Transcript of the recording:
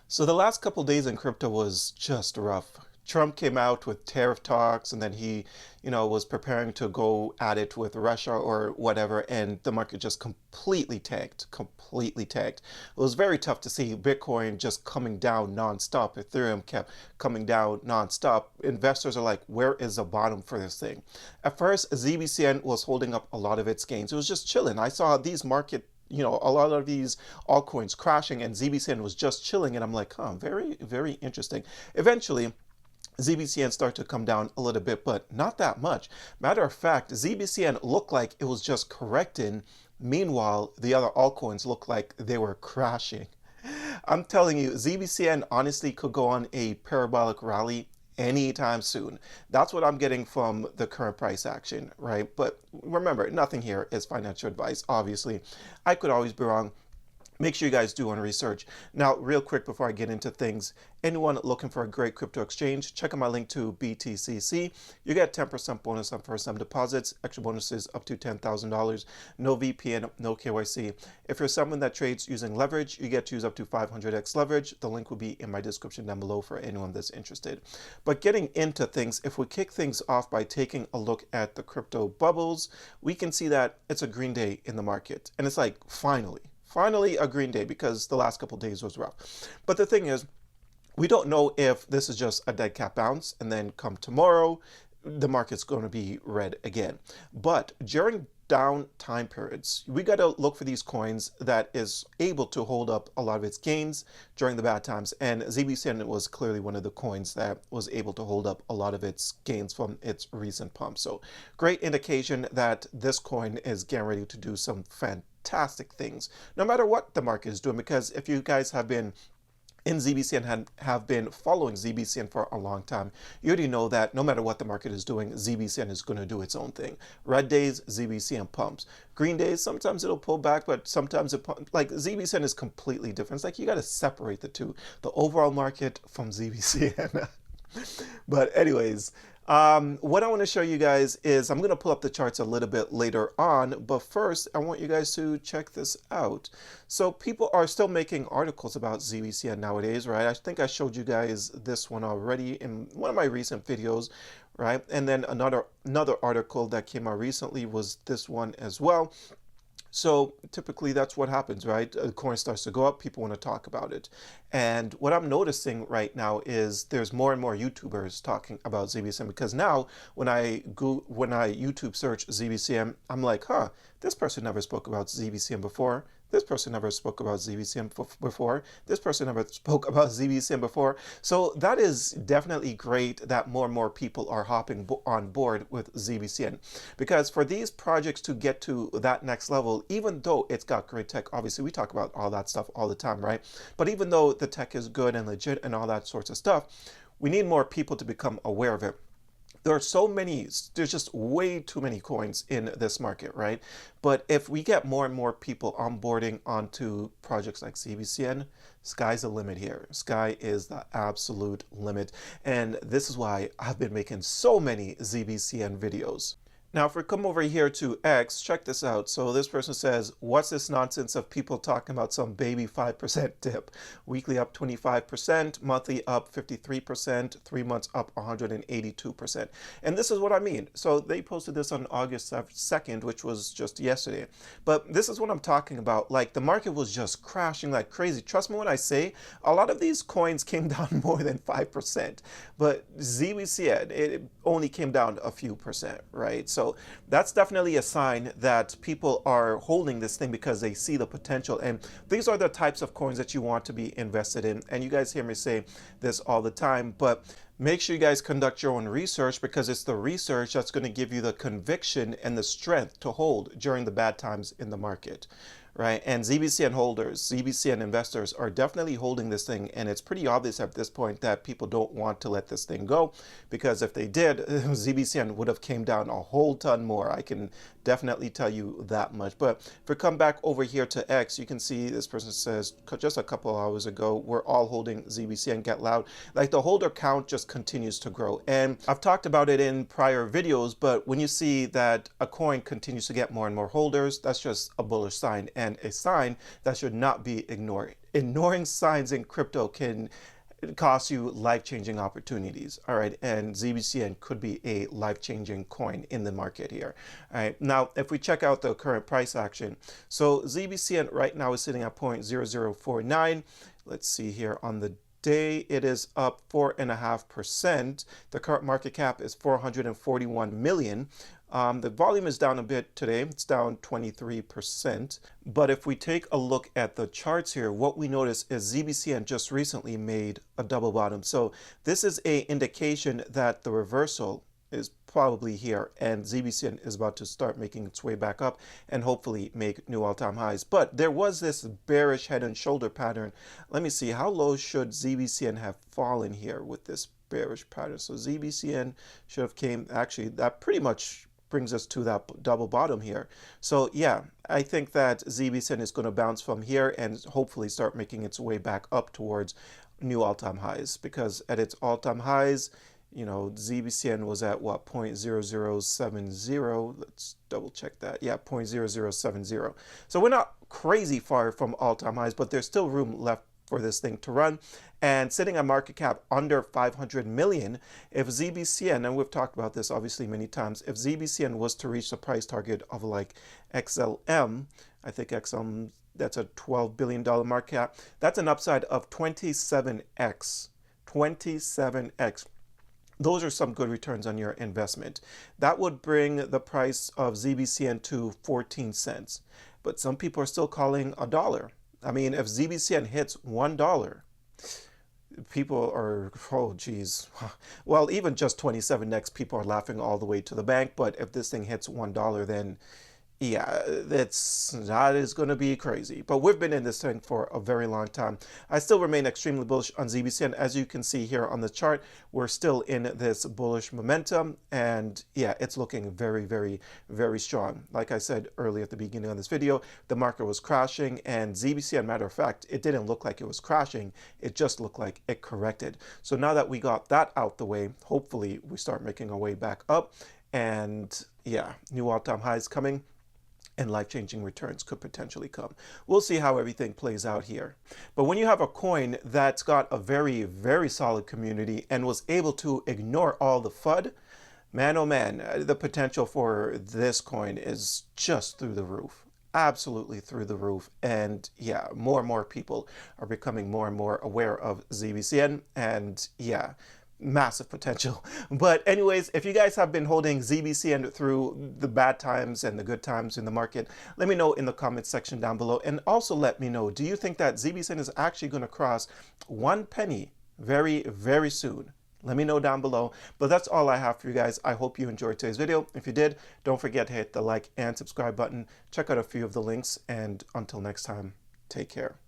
So the last couple days in crypto was just rough. Trump came out with tariff talks and then he, was preparing to go at it with Russia or whatever, and the market just completely tanked, completely tanked. It was very tough to see Bitcoin just coming down nonstop. Ethereum kept coming down nonstop. Investors are like, where is the bottom for this thing? At first, ZBCN was holding up a lot of its gains. It was just chilling. I saw these a lot of these altcoins crashing and ZBCN was just chilling. And I'm like, very, very interesting. Eventually, ZBCN started to come down a little bit, but not that much. Matter of fact, ZBCN looked like it was just correcting. Meanwhile, the other altcoins looked like they were crashing. I'm telling you, ZBCN honestly could go on a parabolic rally anytime soon. That's what I'm getting from the current price action, right? But remember, nothing here is financial advice, obviously. I could always be wrong. Make sure you guys do on research. Now, real quick before I get into things, anyone looking for a great crypto exchange, check out my link to BTCC. You get 10% bonus on first-time deposits, extra bonuses up to $10,000, no VPN, no KYC. If you're someone that trades using leverage, you get to use up to 500x leverage. The link will be in my description down below for anyone that's interested. But getting into things, if we kick things off by taking a look at the crypto bubbles, we can see that it's a green day in the market. And it's like, finally a green day, because the last couple of days was rough. But the thing is, we don't know if this is just a dead cat bounce and then come tomorrow, the market's going to be red again. But during down time periods, we got to look for these coins that is able to hold up a lot of its gains during the bad times. And ZBCN was clearly one of the coins that was able to hold up a lot of its gains from its recent pump. So great indication that this coin is getting ready to do some fantastic things, no matter what the market is doing. Because if you guys have been in ZBCN have been following ZBCN for a long time, you already know that no matter what the market is doing, ZBCN is going to do its own thing. Red days, ZBCN pumps. Green days, sometimes it'll pull back, but sometimes like ZBCN is completely different. It's like you got to separate the two, the overall market from ZBCN. But anyways, what I want to show you guys is I'm going to pull up the charts a little bit later on, but first I want you guys to check this out. So people are still making articles about ZBCN nowadays, right? I think I showed you guys this one already in one of my recent videos, right? And then another article that came out recently was this one as well. So typically that's what happens, right? A coin starts to go up, people want to talk about it. And what I'm noticing right now is there's more and more YouTubers talking about ZBCN, because now when I YouTube search ZBCN, I'm like, this person never spoke about ZBCN before. This person never spoke about ZBCN before. This person never spoke about ZBCN before. So that is definitely great that more and more people are hopping on board with ZBCN. Because for these projects to get to that next level, even though it's got great tech, obviously we talk about all that stuff all the time, right? But even though the tech is good and legit and all that sorts of stuff, we need more people to become aware of it. There are so many, there's just way too many coins in this market, right? But if we get more and more people onboarding onto projects like ZBCN, sky's the limit here. Sky is the absolute limit. And this is why I've been making so many ZBCN videos. Now, if we come over here to X, check this out. So this person says, what's this nonsense of people talking about some baby 5% dip? Weekly up 25%, monthly up 53%, 3 months up 182%. And this is what I mean. So they posted this on August 2nd, which was just yesterday. But this is what I'm talking about. Like, the market was just crashing like crazy. Trust me when I say a lot of these coins came down more than 5%. But ZBCN, it only came down a few percent, right? So that's definitely a sign that people are holding this thing because they see the potential. And these are the types of coins that you want to be invested in. And you guys hear me say this all the time, but make sure you guys conduct your own research, because it's the research that's going to give you the conviction and the strength to hold during the bad times in the market. Right? And ZBCN holders, ZBCN investors are definitely holding this thing. And it's pretty obvious at this point that people don't want to let this thing go, because if they did, ZBCN would have came down a whole ton more. I can definitely tell you that much. But if we come back over here to X, you can see this person says just a couple hours ago, we're all holding ZBCN, get loud. Like, the holder count just continues to grow. And I've talked about it in prior videos, but when you see that a coin continues to get more and more holders, that's just a bullish sign. And and a sign that should not be ignored. Ignoring signs in crypto can cost you life-changing opportunities. All right, and ZBCN could be a life-changing coin in the market here. All right, now if we check out the current price action, so ZBCN right now is sitting at 0.0049. Let's see here on the day, it is up 4.5%. The current market cap is 441 million. The volume is down a bit today. It's down 23%. But if we take a look at the charts here, what we notice is ZBCN just recently made a double bottom. So this is an indication that the reversal is probably here, and ZBCN is about to start making its way back up and hopefully make new all-time highs. But there was this bearish head and shoulder pattern. Let me see, how low should ZBCN have fallen here with this bearish pattern? So ZBCN should have came, actually that pretty much brings us to that double bottom here. So yeah, I think that ZBCN is going to bounce from here and hopefully start making its way back up towards new all-time highs, because at its all-time highs, you know, ZBCN was at what, 0.0070. Let's double check that. Yeah, 0.0070. So we're not crazy far from all-time highs, but there's still room left for this thing to run. And sitting at market cap under 500 million, if ZBCN, and we've talked about this obviously many times, if ZBCN was to reach the price target of like XLM, I think XLM, that's a $12 billion market cap, that's an upside of 27x. 27x. Those are some good returns on your investment. That would bring the price of ZBCN to 14 cents. But some people are still calling $1. I mean, if ZBCN hits $1, people are, oh geez. Well, even just 27x, people are laughing all the way to the bank. But if this thing hits $1, then yeah, that is going to be crazy. But we've been in this thing for a very long time. I still remain extremely bullish on ZBCN. As you can see here on the chart, we're still in this bullish momentum. And yeah, it's looking very, very, very strong. Like I said earlier at the beginning of this video, the market was crashing, and ZBCN, matter of fact, it didn't look like it was crashing. It just looked like it corrected. So now that we got that out the way, hopefully we start making our way back up. And yeah, new all-time highs coming, and life-changing returns could potentially come. We'll see how everything plays out here. But when you have a coin that's got a very, very solid community and was able to ignore all the FUD, man, oh man, the potential for this coin is just through the roof. Absolutely through the roof. And yeah, more and more people are becoming more and more aware of ZBCN. And yeah, massive potential. But anyways, if you guys have been holding ZBCN through the bad times and the good times in the market, let me know in the comments section down below. And also let me know, do you think that ZBCN is actually going to cross 1 penny very, very soon? Let me know down below. But that's all I have for you guys. I hope you enjoyed today's video. If you did, don't forget to hit the like and subscribe button. Check out a few of the links. And until next time, take care.